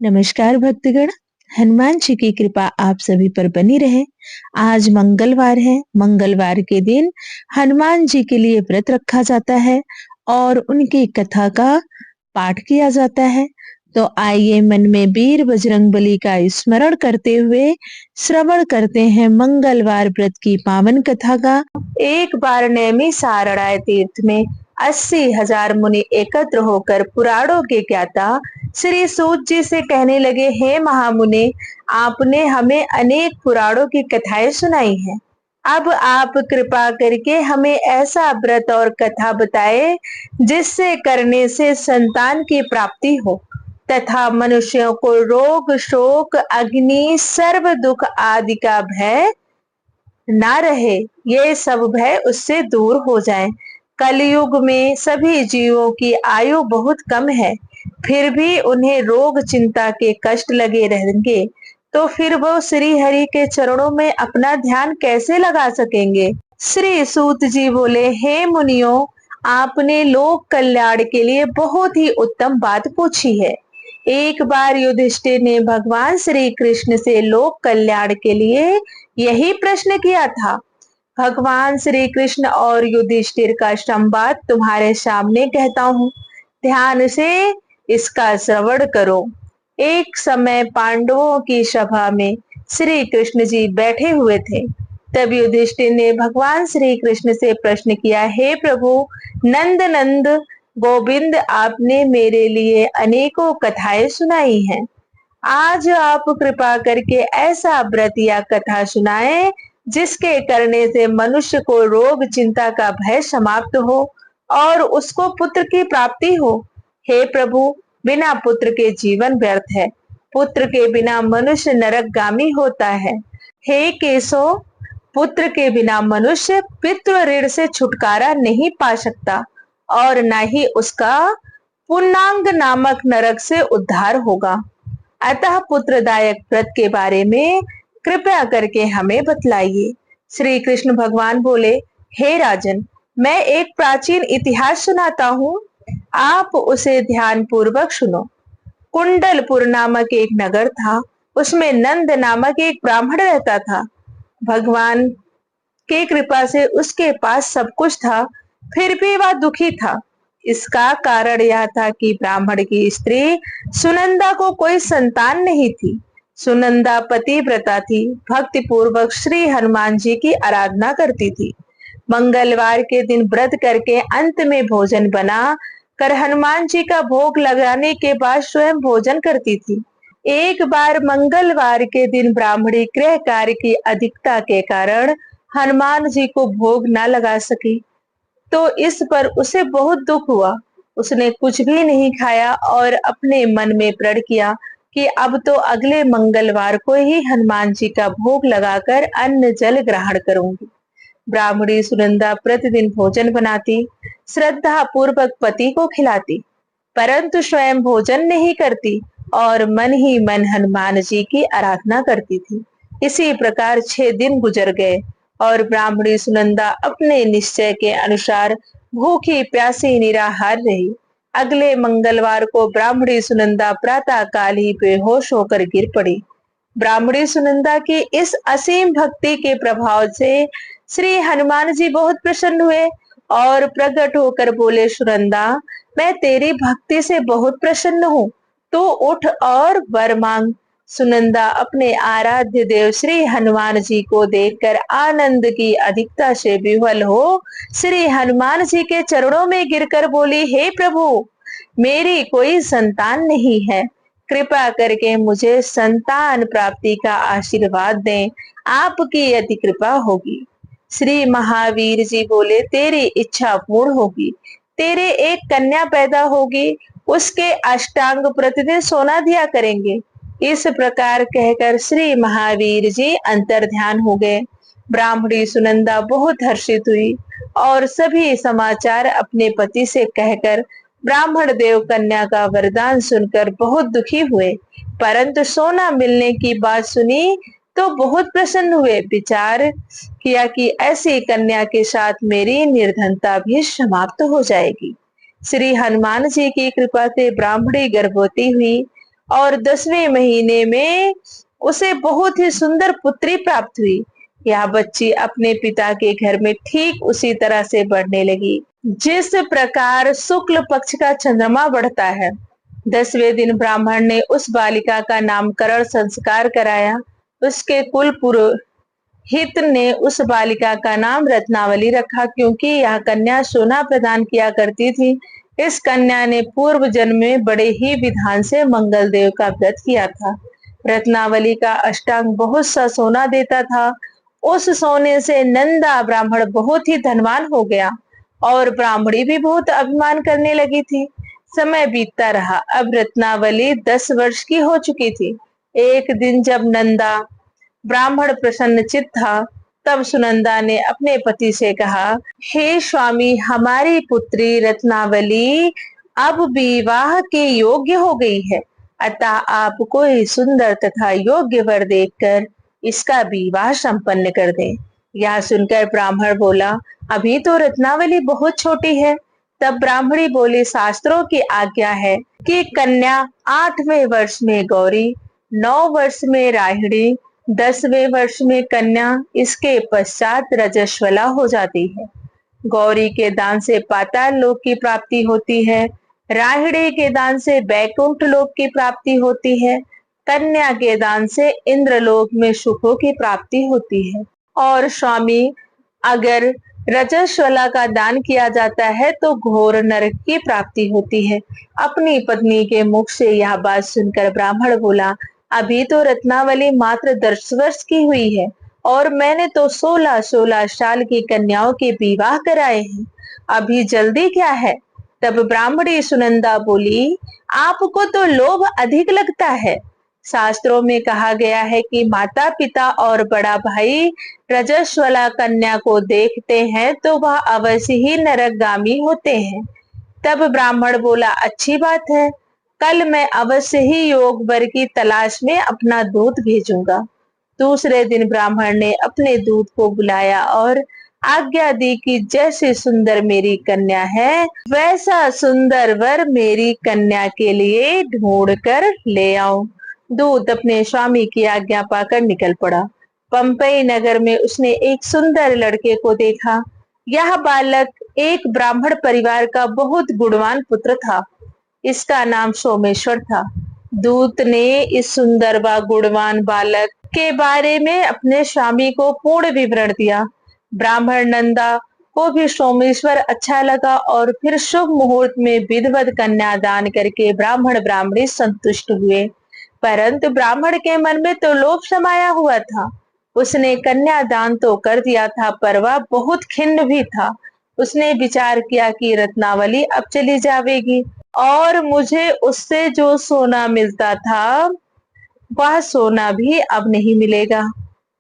नमस्कार भक्तगण। हनुमान जी की कृपा आप सभी पर बनी रहे। आज मंगलवार है। मंगलवार के दिन हनुमान जी के लिए व्रत रखा जाता है और उनकी कथा का पाठ किया जाता है। तो आइए मन में वीर बजरंगबली का स्मरण करते हुए श्रवण करते हैं मंगलवार व्रत की पावन कथा का। एक बार नैमी सारणाय तीर्थ में 80,000 मुनि एकत्र होकर पुराणों के ज्ञाता श्री सूत जी से कहने लगे, हे महामुने, आपने हमें अनेक पुराणों की कथाएं सुनाई हैं। अब आप कृपा करके हमें ऐसा व्रत और कथा बताए जिससे करने से संतान की प्राप्ति हो तथा मनुष्यों को रोग शोक अग्नि सर्व दुख आदि का भय ना रहे, ये सब भय उससे दूर हो जाए। कलयुग में सभी जीवों की आयु बहुत कम है, फिर भी उन्हें रोग चिंता के कष्ट लगे रहेंगे, तो फिर वो श्री हरि के चरणों में अपना ध्यान कैसे लगा सकेंगे। श्री सूत जी बोले, हे मुनियों, आपने लोक कल्याण के लिए बहुत ही उत्तम बात पूछी है। एक बार युधिष्ठिर ने भगवान श्री कृष्ण से लोक कल्याण के लिए यही प्रश्न किया था। भगवान श्री कृष्ण और युधिष्ठिर का संवाद तुम्हारे सामने कहता हूँ, ध्यान से इसका श्रवण करो। एक समय पांडवों की सभा में श्री कृष्ण जी बैठे हुए थे। तब युधिष्ठिर ने भगवान श्री कृष्ण से प्रश्न किया, हे प्रभु नंद नंद गोविंद, आपने मेरे लिए अनेकों कथाएं सुनाई हैं। आज आप कृपा करके ऐसा व्रत या कथा सुनाएं जिसके करने से मनुष्य को रोग चिंता का भय समाप्त हो और उसको पुत्र की प्राप्ति हो। हे प्रभु, बिना पुत्र के जीवन व्यर्थ है। पुत्र के बिना मनुष्य नरकगामी होता है। हे केशव, पुत्र के बिना मनुष्य पितृ ऋण से छुटकारा नहीं पा सकता और न ही उसका पुण्यांग नामक नरक से उद्धार होगा। अतः पुत्रदायक व्रत के बारे में कृपया करके हमें बतलाइए। श्री कृष्ण भगवान बोले, हे राजन, मैं एक प्राचीन इतिहास सुनाता हूँ, आप उसे ध्यान पूर्वक सुनो। कुंडलपुर नामक एक नगर था, उसमें नंद नामक एक ब्राह्मण रहता था। भगवान की कृपा से उसके पास सब कुछ था, फिर भी वह दुखी था। इसका कारण यह था कि ब्राह्मण की स्त्री सुनंदा को कोई संतान नहीं थी। सुनंदा पतिव्रता थी, भक्ति पूर्वक श्री हनुमान जी की आराधना करती थी। मंगलवार के दिन व्रत करके अंत में भोजन बना कर हनुमान जी का भोग लगाने के बाद स्वयं भोजन करती थी। एक बार मंगलवार के दिन ब्राह्मणी गृह कार्य की अधिकता के कारण हनुमान जी को भोग न लगा सकी, तो इस पर उसे बहुत दुख हुआ। उसने कुछ भी नहीं खाया और अपने मन में प्रण किया कि अब तो अगले मंगलवार को ही हनुमान जी का भोग लगाकर अन्न जल ग्रहण करूंगी। ब्राह्मणी सुनंदा प्रतिदिन भोजन बनाती, श्रद्धा पूर्वक पति को खिलाती, परंतु स्वयं भोजन नहीं करती और मन ही मन हनुमान जी की आराधना करती थी। इसी प्रकार 6 दिन गुजर गए और ब्राह्मणी सुनंदा अपने निश्चय के अनुसार भूखी प्यासी निराहार रही। अगले मंगलवार को ब्राह्मणी सुनंदा प्रातः काल ही बेहोश होकर गिर पड़ी। ब्राह्मणी सुनंदा की इस असीम भक्ति के प्रभाव से श्री हनुमान जी बहुत प्रसन्न हुए और प्रकट होकर बोले, सुनंदा, मैं तेरी भक्ति से बहुत प्रसन्न हूँ, तू उठ और वर मांग। सुनंदा अपने आराध्य देव श्री हनुमान जी को देखकर आनंद की अधिकता से विह्वल हो श्री हनुमान जी के चरणों में गिरकर बोली, हे प्रभु, मेरी कोई संतान नहीं है, कृपा करके मुझे संतान प्राप्ति का आशीर्वाद दें, आपकी यदि कृपा होगी। श्री महावीर जी बोले, तेरी इच्छा पूर्ण होगी, तेरे एक कन्या पैदा होगी, उसके अष्टांग प्रतिदिन सोना दिया करेंगे। इस प्रकार कहकर श्री महावीर जी अंतर ध्यान हो गए। ब्राह्मणी सुनंदा बहुत हर्षित हुई और सभी समाचार अपने पति से कहकर ब्राह्मण देव कन्या का वरदान सुनकर बहुत दुखी हुए, परंतु सोना मिलने की बात सुनी तो बहुत प्रसन्न हुए। विचार किया कि ऐसी कन्या के साथ मेरी निर्धनता भी समाप्त हो जाएगी। श्री हनुमान जी की कृपा से ब्राह्मणी गर्भवती हुई और 10वें महीने में उसे बहुत ही सुंदर पुत्री प्राप्त हुई। यह बच्ची अपने पिता के घर में ठीक उसी तरह से बढ़ने लगी जिस प्रकार शुक्ल पक्ष का चंद्रमा बढ़ता है। 10वें दिन ब्राह्मण ने उस बालिका का नामकरण संस्कार कराया। उसके कुल पुरोहित ने उस बालिका का नाम रत्नावली रखा, क्योंकि यह कन्या सोना प्रदान किया करती थी। इस कन्या ने पूर्व जन्म में बड़े ही विधान से मंगल देव का व्रत किया था। रत्नावली का अष्टांग बहुत सा सोना देता था। उस सोने से नंदा ब्राह्मण बहुत ही धनवान हो गया और ब्राह्मणी भी बहुत अभिमान करने लगी थी। समय बीतता रहा। अब रत्नावली 10 वर्ष की हो चुकी थी। एक दिन जब नंदा ब्राह्मण प्रसन्नचित्त था, तब सुनंदा ने अपने पति से कहा, हे स्वामी, हमारी पुत्री रत्नावली अब विवाह के योग्य हो गई है, अतः आप कोई सुंदर तथा योग्य वर देखकर इसका विवाह संपन्न कर दें। यह सुनकर ब्राह्मण बोला, अभी तो रत्नावली बहुत छोटी है। तब ब्राह्मणी बोली, शास्त्रों की आज्ञा है कि कन्या 8वें वर्ष में गौरी, 9 वर्ष में राहिणी, 10वें वर्ष में कन्या, इसके पश्चात रजस्वला हो जाती है। गौरी के दान से पाताल लोक की प्राप्ति होती है, राहिणी के दान से बैकुंठ लोक की प्राप्ति होती है, कन्या के दान से इंद्रलोक में सुखों की प्राप्ति होती है। और स्वामी, अगर रजस्वला का दान किया जाता है तो घोर नरक की प्राप्ति होती है। अपनी पत्नी के मुख से यह बात सुनकर ब्राह्मण बोला, अभी तो रत्नावली मात्र 10 वर्ष की हुई है और मैंने तो 16-16 साल की कन्याओं के विवाह कराए हैं, अभी जल्दी क्या है। तब ब्राह्मणी सुनंदा बोली, आपको तो लोभ अधिक लगता है। शास्त्रों में कहा गया है कि माता पिता और बड़ा भाई रजस्वला कन्या को देखते हैं तो वह अवश्य ही नरकगामी होते हैं। तब ब्राह्मण बोला, अच्छी बात है, कल मैं अवश्य ही योग वर की तलाश में अपना दूत भेजूंगा। दूसरे दिन ब्राह्मण ने अपने दूत को बुलाया और आज्ञा दी कि जैसे सुंदर मेरी कन्या है, वैसा सुंदर वर मेरी कन्या के लिए ढूंढ कर ले आओ। दूत अपने स्वामी की आज्ञा पाकर निकल पड़ा। पंपई नगर में उसने एक सुंदर लड़के को देखा। यह बालक एक ब्राह्मण परिवार का बहुत गुणवान पुत्र था। इसका नाम सोमेश्वर था। दूत ने इस सुंदर व गुणवान बालक के बारे में अपने स्वामी को पूर्ण विवरण दिया। ब्राह्मण नंदा को भी सोमेश्वर अच्छा लगा और फिर शुभ मुहूर्त में विधिवत कन्या दान करके ब्राह्मण ब्राह्मणी संतुष्ट हुए। परंतु ब्राह्मण के मन में तो लोभ समाया हुआ था। उसने कन्या दान तो कर दिया था, पर वह बहुत खिन्न भी था। उसने विचार किया कि रत्नावली अब चली जाएगी और मुझे उससे जो सोना मिलता था वह सोना भी अब नहीं मिलेगा।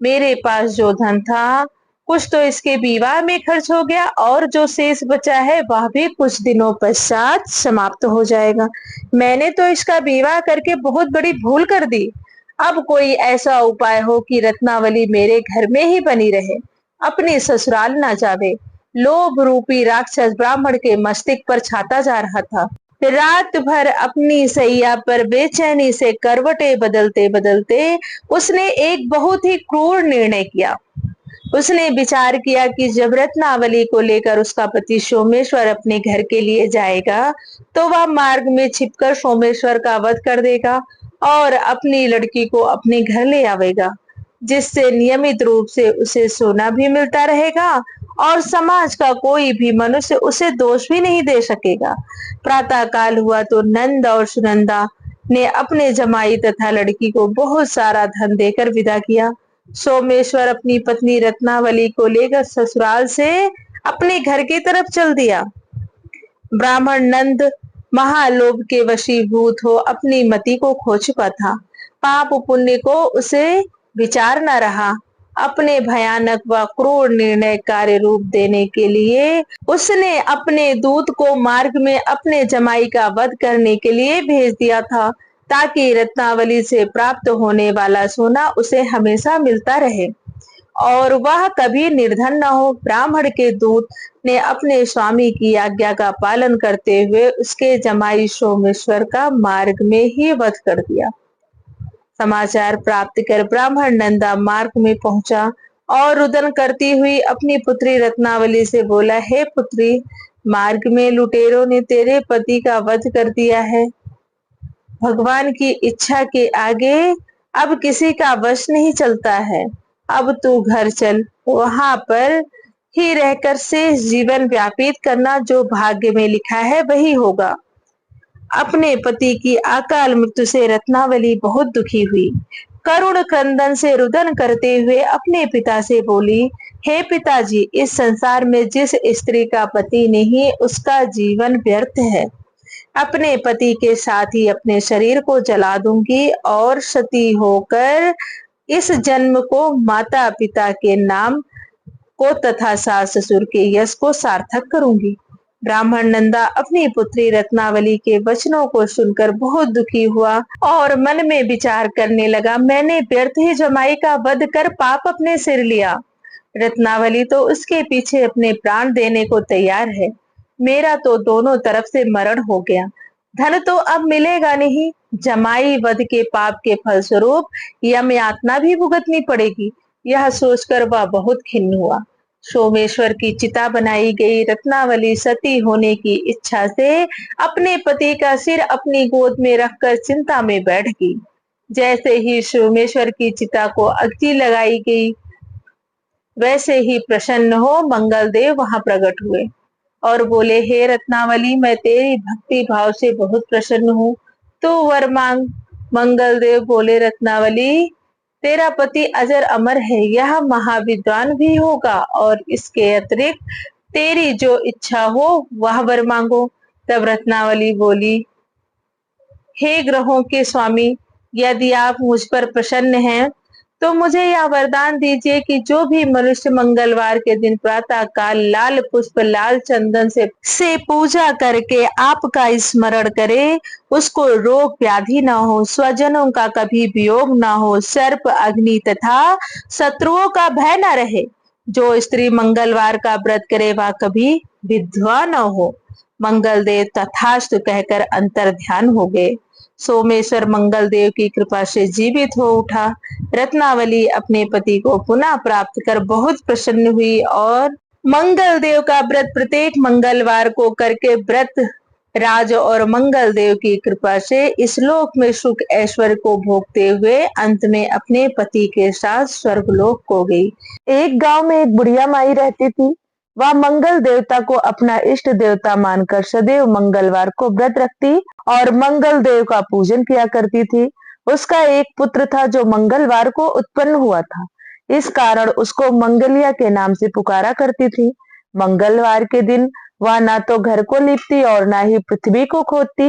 मेरे पास जो धन था कुछ तो इसके विवाह में खर्च हो गया और जो शेष बचा है वह भी कुछ दिनों पश्चात समाप्त हो जाएगा। मैंने तो इसका विवाह करके बहुत बड़ी भूल कर दी। अब कोई ऐसा उपाय हो कि रत्नावली मेरे घर में ही बनी रहे, अपने ससुराल ना जावे। लोभ रूपी राक्षस ब्राह्मण के मस्तिष्क पर छाता जा रहा था। रात भर अपनी सैया पर बेचैनी से करवटें बदलते बदलते उसने एक बहुत ही क्रूर निर्णय किया। उसने विचार किया कि जब रत्नावली को लेकर उसका पति सोमेश्वर अपने घर के लिए जाएगा तो वह मार्ग में छिपकर सोमेश्वर का वध कर देगा और अपनी लड़की को अपने घर ले आवेगा, जिससे नियमित रूप से उसे सोना भी मिलता रहेगा और समाज का कोई भी मनुष्य उसे दोष भी नहीं दे सकेगा। प्रातः काल हुआ तो नंद और सुनंदा ने अपने जमाई तथा लड़की को बहुत सारा धन देकर विदा किया। सोमेश्वर अपनी पत्नी रत्नावली को लेकर ससुराल से अपने घर की तरफ चल दिया। ब्राह्मण नंद महालोभ के वशीभूत हो अपनी मति को खो चुका था। पाप पुण्य को उसे विचार न रहा। अपने भयानक व क्रूर निर्णय कार्य रूप देने के लिए उसने अपने दूत को मार्ग में अपने जमाई का वध करने के लिए भेज दिया था, ताकि रत्नावली से प्राप्त होने वाला सोना उसे हमेशा मिलता रहे और वह कभी निर्धन न हो। ब्राह्मण के दूत ने अपने स्वामी की आज्ञा का पालन करते हुए उसके जमाई सोमेश्वर का मार्ग में ही वध कर दिया। समाचार प्राप्त कर ब्राह्मण नंदा मार्ग में पहुंचा और रुदन करती हुई अपनी पुत्री रत्नावली से बोला, हे पुत्री, मार्ग में लुटेरों ने तेरे पति का वध कर दिया है। भगवान की इच्छा के आगे अब किसी का वश नहीं चलता है। अब तू घर चल, वहां पर ही रहकर शेष जीवन व्यतीत करना। जो भाग्य में लिखा है वही होगा। अपने पति की अकाल मृत्यु से रत्नावली बहुत दुखी हुई। करुण क्रंदन से रुदन करते हुए अपने पिता से बोली, हे पिताजी, इस संसार में जिस स्त्री का पति नहीं उसका जीवन व्यर्थ है। अपने पति के साथ ही अपने शरीर को जला दूंगी और सती होकर इस जन्म को माता पिता के नाम को तथा सास ससुर के यश को सार्थक करूंगी। ब्राह्मण नंदा अपनी पुत्री रत्नावली के वचनों को सुनकर बहुत दुखी हुआ और मन में विचार करने लगा, मैंने व्यर्थ ही जमाई का वध कर पाप अपने सिर लिया। रत्नावली तो उसके पीछे अपने प्राण देने को तैयार है। मेरा तो दोनों तरफ से मरण हो गया। धन तो अब मिलेगा नहीं। जमाई वध के पाप के फलस्वरूप यम यातना भी भुगतनी पड़ेगी। यह सोचकर वह बहुत खिन्न हुआ। सोमेश्वर की चिता बनाई गई। रत्नावली सती होने की इच्छा से अपने पति का सिर अपनी गोद में रखकर चिंता में बैठ गई। जैसे ही सोमेश्वर की चिता को अग्नि लगाई गई, वैसे ही प्रसन्न हो मंगलदेव वहां प्रकट हुए और बोले, हे रत्नावली, मैं तेरी भक्ति भाव से बहुत प्रसन्न हूँ, तो वर मांग। मंगलदेव बोले, रत्नावली, तेरा पति अजर अमर है, यह महाविद्वान भी होगा और इसके अतिरिक्त तेरी जो इच्छा हो वह वर मांगो। तब रत्नावली बोली, हे ग्रहों के स्वामी, यदि आप मुझ पर प्रसन्न हैं तो मुझे यह वरदान दीजिए कि जो भी मनुष्य मंगलवार के दिन प्रातः काल लाल पुष्प लाल चंदन से पूजा करके आपका स्मरण करे, उसको रोग व्याधि न हो, स्वजनों का कभी वियोग न हो, सर्प अग्नि तथा शत्रुओं का भय न रहे। जो स्त्री मंगलवार का व्रत करे वह कभी विधवा न हो। मंगलदेव तथास्तु कहकर अंतर ध्यान हो गए। सोमेश्वर मंगलदेव की कृपा से जीवित हो उठा। रत्नावली अपने पति को पुनः प्राप्त कर बहुत प्रसन्न हुई और मंगलदेव का व्रत प्रत्येक मंगलवार को करके व्रत राज और मंगलदेव की कृपा से इस लोक में सुख ऐश्वर्य को भोगते हुए अंत में अपने पति के साथ स्वर्गलोक को गई। एक गांव में एक बुढ़िया माई रहती थी। वह मंगल देवता को अपना इष्ट देवता मानकर सदैव मंगलवार को व्रत रखती और मंगल देव का पूजन किया करती थी। उसका एक पुत्र था जो मंगलवार को उत्पन्न हुआ था। इस कारण उसको मंगलिया के नाम से पुकारा करती थी। मंगलवार के दिन वह ना तो घर को लीपती और ना ही पृथ्वी को खोदती।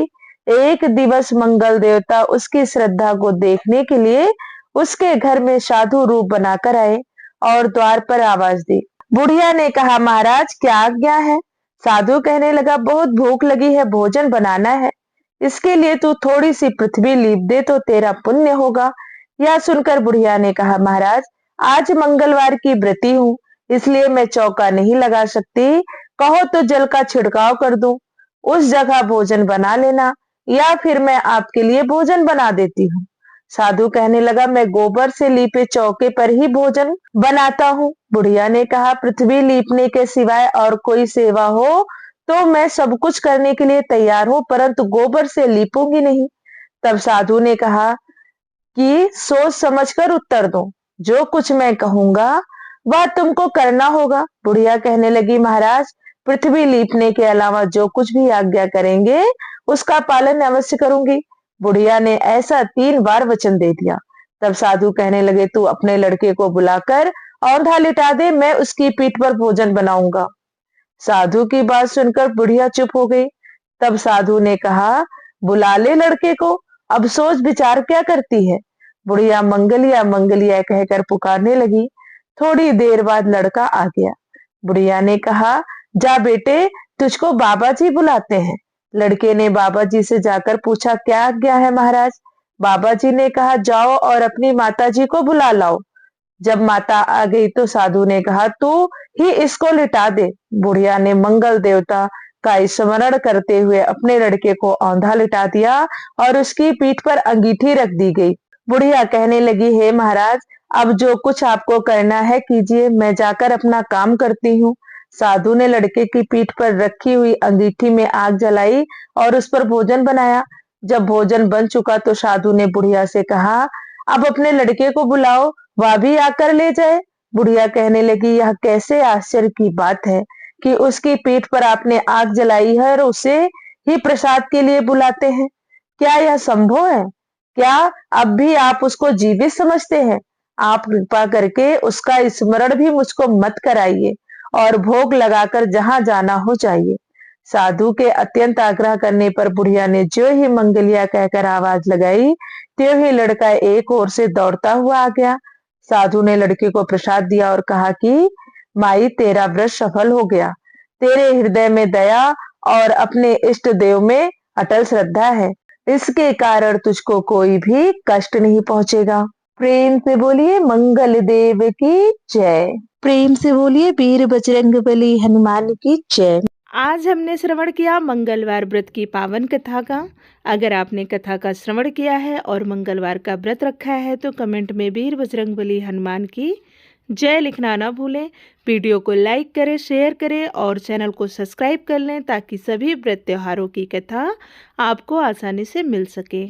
एक दिवस मंगल देवता उसकी श्रद्धा को देखने के लिए उसके घर में साधु रूप बनाकर आए और द्वार पर आवाज दी। बुढ़िया ने कहा, महाराज, क्या आज्ञा है? साधु कहने लगा, बहुत भूख लगी है, भोजन बनाना है। इसके लिए तू थोड़ी सी पृथ्वी लीप दे तो तेरा पुण्य होगा। यह सुनकर बुढ़िया ने कहा, महाराज, आज मंगलवार की व्रती हूँ, इसलिए मैं चौका नहीं लगा सकती। कहो तो जल का छिड़काव कर दूं, उस जगह भोजन बना लेना, या फिर मैं आपके लिए भोजन बना देती हूँ। साधु कहने लगा, मैं गोबर से लीपे चौके पर ही भोजन बनाता हूँ। बुढ़िया ने कहा, पृथ्वी लीपने के सिवाय और कोई सेवा हो तो मैं सब कुछ करने के लिए तैयार हूँ, परंतु गोबर से लीपूंगी नहीं। तब साधु ने कहा कि सोच समझकर उत्तर दो, जो कुछ मैं कहूंगा वह तुमको करना होगा। बुढ़िया कहने लगी, महाराज, पृथ्वी लीपने के अलावा जो कुछ भी आज्ञा करेंगे उसका पालन अवश्य करूंगी। बुढ़िया ने ऐसा 3 बार वचन दे दिया। तब साधु कहने लगे, तू अपने लड़के को बुलाकर औंधा लिटा दे, मैं उसकी पीठ पर भोजन बनाऊंगा। साधु की बात सुनकर बुढ़िया चुप हो गई। तब साधु ने कहा, बुला ले लड़के को, अब सोच विचार क्या करती है। बुढ़िया मंगलिया मंगलिया कहकर पुकारने लगी। थोड़ी देर बाद लड़का आ गया। बुढ़िया ने कहा, जा बेटे, तुझको बाबा जी बुलाते हैं। लड़के ने बाबा जी से जाकर पूछा, क्या आज्ञा है महाराज? बाबा जी ने कहा, जाओ और अपनी माता जी को बुला लाओ। जब माता आ गई तो साधु ने कहा, तू ही इसको लिटा दे। बुढ़िया ने मंगल देवता का स्मरण करते हुए अपने लड़के को औंधा लिटा दिया और उसकी पीठ पर अंगीठी रख दी गई। बुढ़िया कहने लगी, हे महाराज, अब जो कुछ आपको करना है कीजिए, मैं जाकर अपना काम करती हूँ। साधु ने लड़के की पीठ पर रखी हुई अंगीठी में आग जलाई और उस पर भोजन बनाया। जब भोजन बन चुका तो साधु ने बुढ़िया से कहा, अब अपने लड़के को बुलाओ, वह भी आकर ले जाए। बुढ़िया कहने लगी, यह कैसे आश्चर्य की बात है कि उसकी पीठ पर आपने आग जलाई है और उसे ही प्रसाद के लिए बुलाते हैं। क्या यह संभव है? क्या अब भी आप उसको जीवित समझते हैं? आप कृपा करके उसका स्मरण भी मुझको मत कराइए और भोग लगाकर जहां जाना हो जाइए। साधु के अत्यंत आग्रह करने पर बुढ़िया ने जो ही मंगलिया कहकर आवाज लगाई, त्यों ही लड़का एक ओर से दौड़ता हुआ आ गया। साधु ने लड़के को प्रसाद दिया और कहा कि माई, तेरा व्रत सफल हो गया। तेरे हृदय में दया और अपने इष्ट देव में अटल श्रद्धा है, इसके कारण तुझको कोई भी कष्ट नहीं पहुंचेगा। प्रेम से बोलिए मंगल देव की जय। प्रेम से बोलिए वीर बजरंगबली हनुमान की जय। आज हमने श्रवण किया मंगलवार व्रत की पावन कथा का। अगर आपने कथा का श्रवण किया है और मंगलवार का व्रत रखा है तो कमेंट में वीर बजरंगबली हनुमान की जय लिखना ना भूलें। वीडियो को लाइक करें, शेयर करें और चैनल को सब्सक्राइब कर लें ताकि सभी व्रत त्योहारों की कथा आपको आसानी से मिल सके।